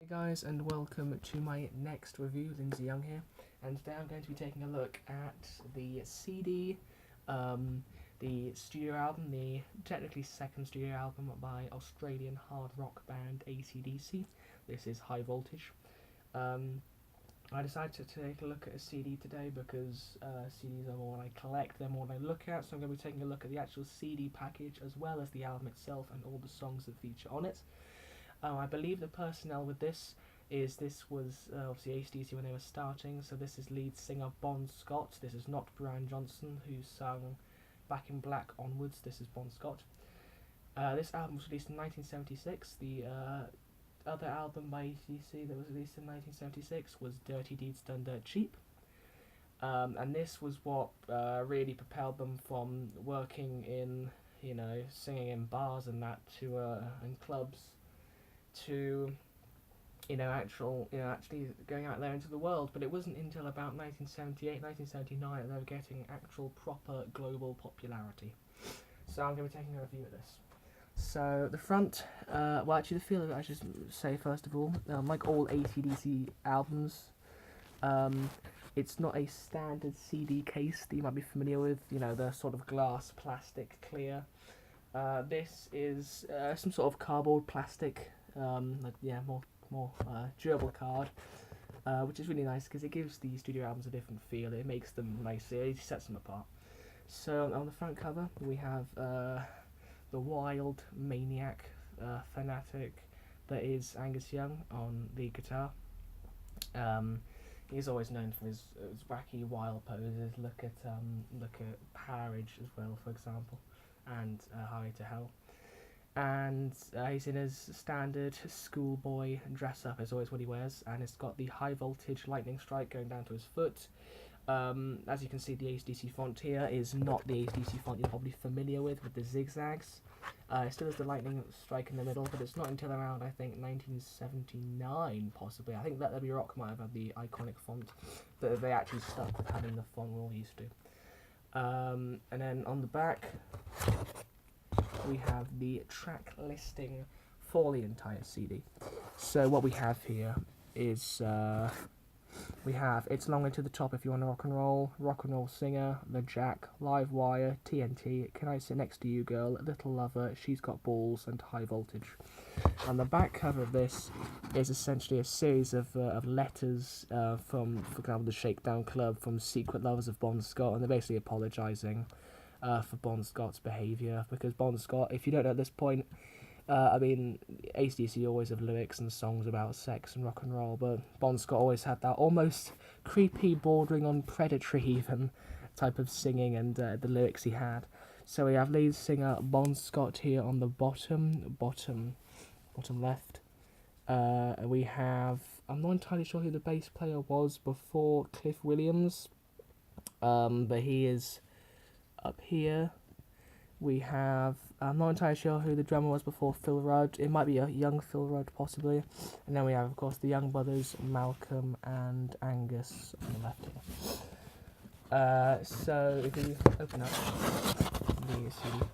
Hey guys, and welcome to my next review. Lindsey Young here, and today I'm going to be taking a look at the CD, the studio album, the technically second studio album by Australian hard rock band AC/DC. This is High Voltage. I decided to take a look at a CD today because CDs are more what I collect, they're more what I look at, so I'm going to be taking a look at the actual CD package as well as the album itself and all the songs that feature on it. I believe the personnel with this was obviously AC/DC when they were starting, so this is lead singer Bon Scott. This is not Brian Johnson, who sung Back in Black onwards. This is Bon Scott. This album was released in 1976. The other album by AC/DC that was released in 1976 was Dirty Deeds Done Dirt Cheap. And this was what really propelled them from working in, singing in bars and that to and clubs to actually going out there into the world. But it wasn't until about 1978, 1979 that they were getting actual proper global popularity. So I'm going to be taking a review of this. So the front, the feel of it, I should say first of all, like all AC/DC albums, it's not a standard CD case that you might be familiar with, the sort of glass, plastic, clear. This is some sort of cardboard, plastic, more durable card, which is really nice because it gives the studio albums a different feel. It makes them nicer, it sets them apart. So on the front cover we have the wild maniac, fanatic that is Angus Young on the guitar. He's always known for his wacky wild poses. Look at Powerage as well, for example, and Highway to Hell. And he's in his standard schoolboy dress up, is always what he wears, and it's got the high voltage lightning strike going down to his foot. As you can see, the AC/DC font here is not the AC/DC font you're probably familiar with the zigzags. It still has the lightning strike in the middle, but it's not until around, I think, 1979, possibly. I think that W Rock might have had the iconic font, that they actually stuck with having the font we're all used to. And then on the back, we have the track listing for the entire CD. So what we have here is It's Longer to the Top If You Want to Rock and Roll Singer, The Jack, Live Wire, TNT, Can I Sit Next to You Girl, Little Lover, She's Got Balls, and High Voltage. And the back cover of this is essentially a series of letters from, for example, the Shakedown Club, from secret lovers of Bon Scott, and they're basically apologising for Bon Scott's behaviour, because Bon Scott, if you don't know at this point, AC/DC always have lyrics and songs about sex and rock and roll, but Bon Scott always had that almost creepy, bordering on predatory even, type of singing and the lyrics he had. So we have lead singer Bon Scott here on the bottom left. We have, I'm not entirely sure who the bass player was before Cliff Williams, but he is up here. We have, I'm not entirely sure who the drummer was before Phil Rudd. It might be a young Phil Rudd, possibly. And then we have, of course, the Young brothers, Malcolm and Angus on the left here. So if you open up the CD,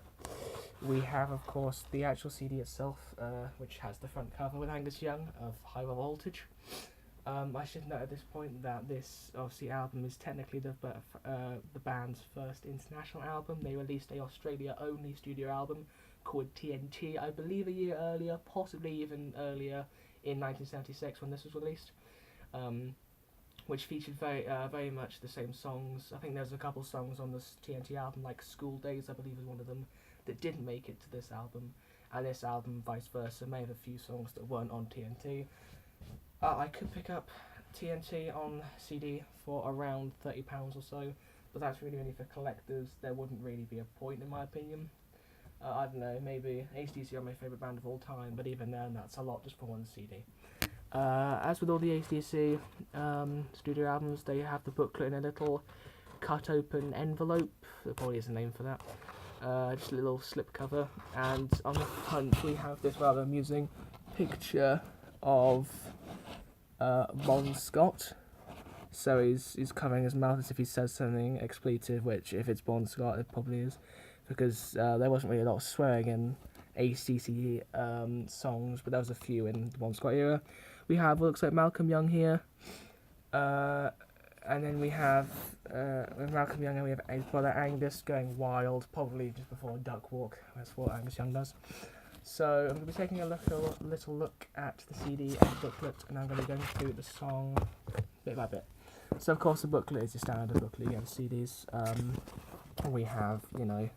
we have, of course, the actual CD itself, which has the front cover with Angus Young of High Voltage. I should note at this point that this obviously album is technically the band's first international album. They released a Australia-only studio album called TNT, I believe a year earlier, possibly even earlier, in 1976 when this was released, which featured very much the same songs. I think there's a couple songs on this TNT album, like School Days, I believe, is one of them, that didn't make it to this album, and this album, vice versa, may have a few songs that weren't on TNT. I could pick up TNT on CD for around £30 or so, but that's really only for collectors. There wouldn't really be a point, in my opinion. I don't know, maybe AC/DC are my favourite band of all time, but even then, that's a lot just for one CD. As with all the AC/DC studio albums, they have the booklet in a little cut-open envelope. There probably is a name for that. Just a little slipcover, and on the front we have this rather amusing picture of Bon Scott. So he's covering his mouth as if he says something expletive, which if it's Bon Scott it probably is, because there wasn't really a lot of swearing in AC/DC songs, but there was a few in the Bon Scott era. We have what looks like Malcolm Young here. And then we have with Malcolm Young, and we have his brother Angus going wild, probably just before a duck walk. That's what Angus Young does. So I'm going to be taking a little look at the CD and booklet, and I'm going to be going through the song bit by bit. So of course the booklet is your standard booklet you get with CDs. We have, you know,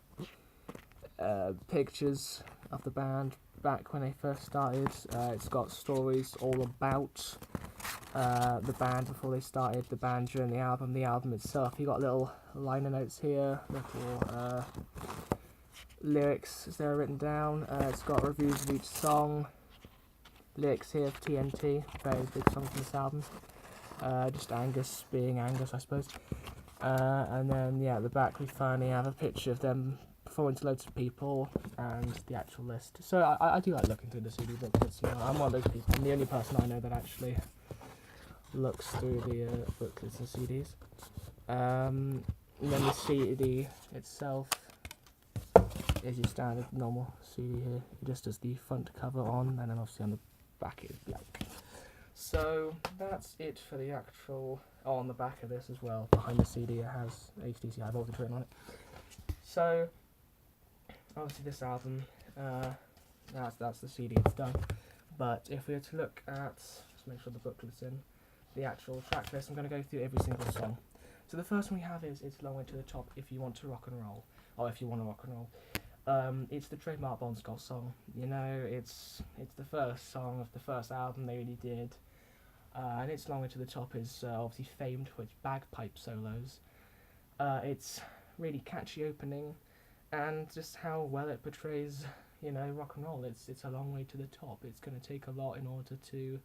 pictures of the band back when they first started. It's got stories all about the band before they started, the band during the album itself. You got little liner notes here, little lyrics as they're written down. It's got reviews of each song, lyrics here of TNT, very big song from this album. Just Angus being Angus, I suppose. And then, yeah, at the back we finally have a picture of them performing to loads of people and the actual list. So I do like looking through the CD booklets. You know, I'm one of those people. I'm the only person I know that actually looks through the booklets and CDs. And then the CD itself is your standard normal CD here. It just does the front cover on, and then obviously on the back it is blank. So that's it for the actual. Oh, on the back of this as well, behind the CD, it has HTC High Voltage written on it. So obviously this album, that's the CD, it's done. But if we were to look at, just make sure the booklet's in, the actual track list, I'm going to go through every single song. So the first one we have is It's Long Way to the Top, If You Want to Rock and Roll, or If You Want to Rock and Roll. It's the trademark Bon Scott song. You know, it's the first song of the first album they really did. And It's Long Way to the Top is obviously famed for its bagpipe solos. It's really catchy opening, and just how well it portrays, you know, rock and roll. It's a long way to the top. It's going to take a lot in order to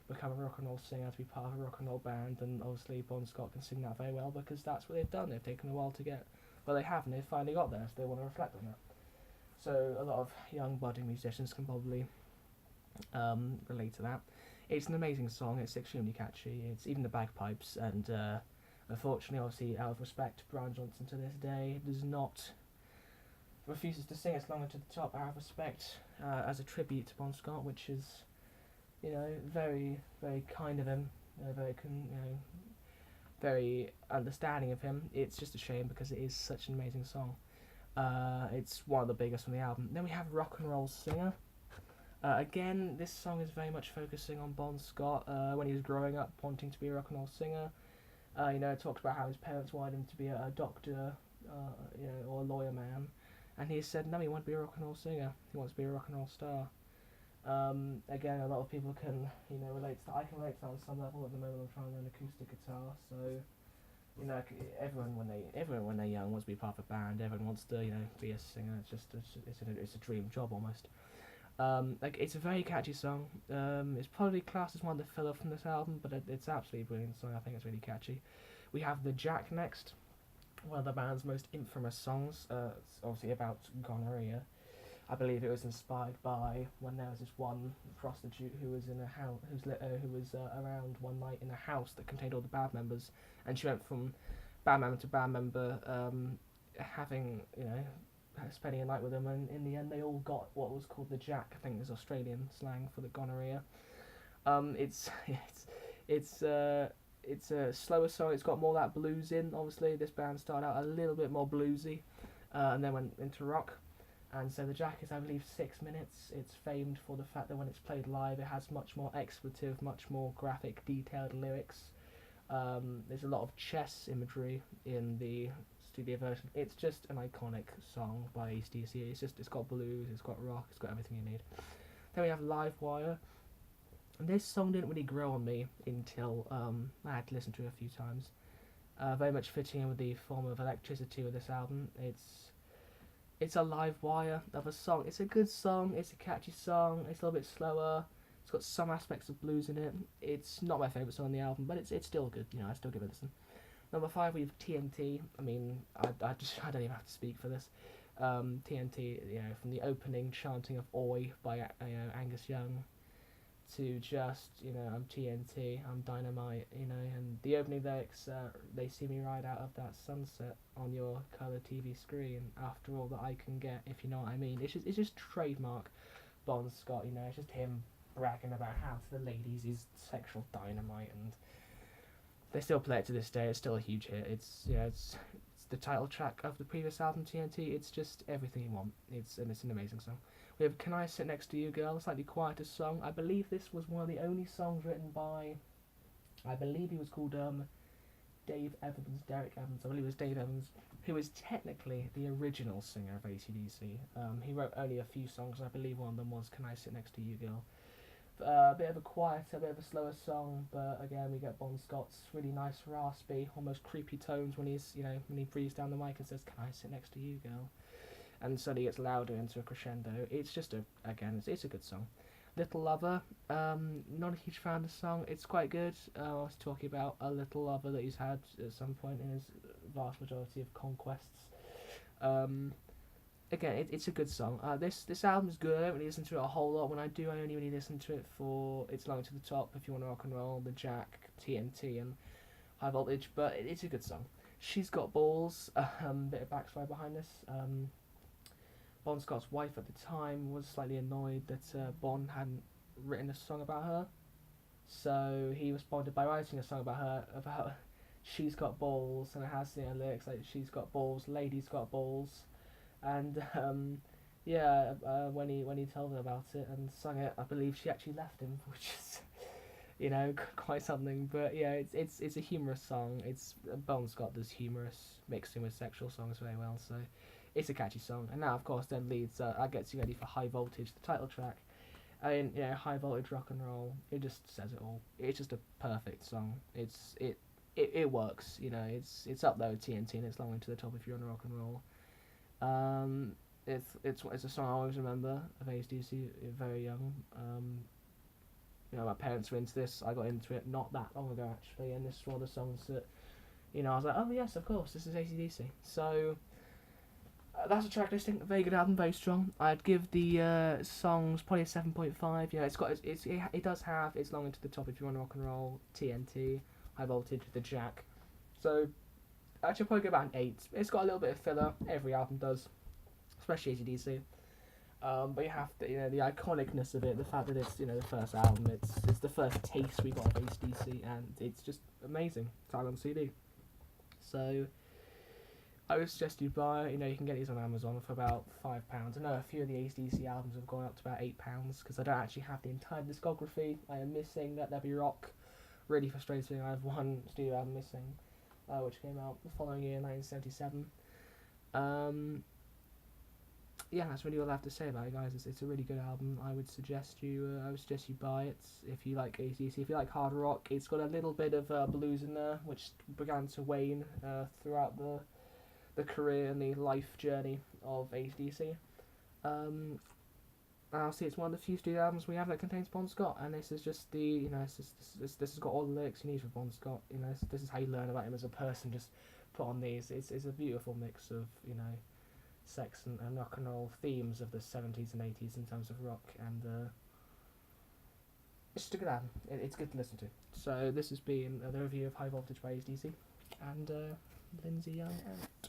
become a rock and roll singer, to be part of a rock and roll band, and obviously Bon Scott can sing that very well because that's what they've done. They've taken a while to get, well, they have, and they've finally got there, so they want to reflect on that. So a lot of young budding musicians can probably relate to that. It's an amazing song. It's extremely catchy. It's even the bagpipes, and unfortunately, obviously, out of respect, Brian Johnson to this day refuses to sing It's Long Way to the Top out of respect, as a tribute to Bon Scott, which is, you know, very, very kind of him, very understanding of him. It's just a shame because it is such an amazing song. It's one of the biggest on the album. Then we have Rock and Roll Singer. Again, this song is very much focusing on Bon Scott when he was growing up, wanting to be a rock and roll singer. You know, it talks about how his parents wanted him to be a doctor, you know, or a lawyer man, and he said no, he wants to be a rock and roll singer. He wants to be a rock and roll star. Again, a lot of people can, you know, relate to that. I can relate to that on some level. At the moment, I'm trying to learn acoustic guitar, so you know, everyone when they're young wants to be part of a band. Everyone wants to, you know, be a singer. It's a dream job almost. It's a very catchy song. It's probably classed as one of the filler from this album, but it's absolutely brilliant song. I think it's really catchy. We have The Jack next, one of the band's most infamous songs. It's obviously about gonorrhea. I believe it was inspired by when there was this one prostitute who was in a house, who was around one night in a house that contained all the band members, and she went from band member to band member, having, you know, spending a night with them, and in the end they all got what was called the Jack. I think is Australian slang for the gonorrhea. It's a slower song. It's got more of that blues in. Obviously, this band started out a little bit more bluesy, and then went into rock. And so the Jack is, I believe, 6 minutes. It's famed for the fact that when it's played live, it has much more expletive, much more graphic, detailed lyrics. There's a lot of chess imagery in the studio version. It's just an iconic song by AC/DC. It's got blues, it's got rock, it's got everything you need. Then we have Live Wire. And this song didn't really grow on me until I had to listen to it a few times. Very much fitting in with the form of electricity with this album. It's a live wire of a song. It's a good song, it's a catchy song, it's a little bit slower, it's got some aspects of blues in it. It's not my favourite song on the album, but it's still good, you know, I still give it a listen. Number 5 we have TNT. I mean, I don't even have to speak for this. TNT, you know, from the opening chanting of Oi by Angus Young, to just, you know, I'm TNT, I'm dynamite, you know, and the opening lyrics, they see me ride out of that sunset on your colour TV screen after all that I can get, if you know what I mean. It's just trademark Bon Scott, you know, it's just him bragging about how to the ladies he's sexual dynamite, and they still play it to this day. It's still a huge hit. It's the title track of the previous album TNT. It's just everything you want. It's an amazing song. We have Can I Sit Next to You Girl, a slightly quieter song. I believe this was one of the only songs written by, I believe he was called Derek Evans. I believe it was Dave Evans, who is technically the original singer of AC/DC. He wrote only a few songs, and I believe one of them was Can I Sit Next to You Girl. A bit of a quieter, bit of a slower song, but again we get Bon Scott's really nice raspy, almost creepy tones when he breathes down the mic and says, "Can I sit next to you, girl?" And suddenly gets louder into a crescendo. It's just it's a good song. Little Lover, not a huge fan of the song. It's quite good. I was talking about a little lover that he's had at some point in his vast majority of conquests. Again, it's a good song. This album's good. I don't really listen to it a whole lot. When I do, I only really listen to it for It's Long to the Top, If You Want to Rock and Roll, The Jack, TNT, and High Voltage. But it's a good song. She's Got Balls. Bit of backstory behind this. Bon Scott's wife at the time was slightly annoyed that Bon hadn't written a song about her. So he responded by writing a song about She's Got Balls, and it has lyrics like She's Got Balls, Lady's Got Balls. And when he told her about it and sung it, I believe she actually left him, which is quite something. But yeah, it's a humorous song. It's Bon Scott does humorous mixing with sexual songs very well, so it's a catchy song. And now of course then leads that gets you ready for High Voltage, the title track. I mean, High Voltage rock and roll. It just says it all. It's just a perfect song. It works. It's up there with TNT, and it's long into the top if you're on rock and roll. It's a song I always remember of AC/DC. Very young. My parents were into this. I got into it not that long ago actually, and this is one of the songs that I was like, oh yes, of course, this is AC/DC. So that's a track listing. Very good album, very strong. I'd give the songs probably a 7.5. It does have It's Long Into the Top If You Want to Rock and Roll, TNT, High Voltage, The Jack. So I should probably go about an 8. It's got a little bit of filler. Every album does, especially AC/DC. But you have to, the iconicness of it, the fact that it's, the first album, it's the first taste we got of AC/DC, and it's just amazing. It's out on CD. So I would suggest you buy it. You can get these on Amazon for about £5. I know a few of the AC/DC albums have gone up to about £8 because I don't actually have the entire discography. I am missing Let There Be Rock. Really frustrating. I have one studio album missing, which came out the following year, 1977. That's really all I have to say about it, guys. It's a really good album. I would suggest you buy it if you like AC/DC. If you like hard rock, it's got a little bit of blues in there, which began to wane throughout the career and the life journey of AC/DC. I'll see it's one of the few studio albums we have that contains Bon Scott, and this is just this has got all the lyrics you need for Bon Scott. This is how you learn about him as a person. Just put on these. It's a beautiful mix of sex and rock and roll themes of the 70s and 80s in terms of rock, and it's just a good album. It's good to listen to. So this has been the review of High Voltage by AC/DC, and Lindsey out.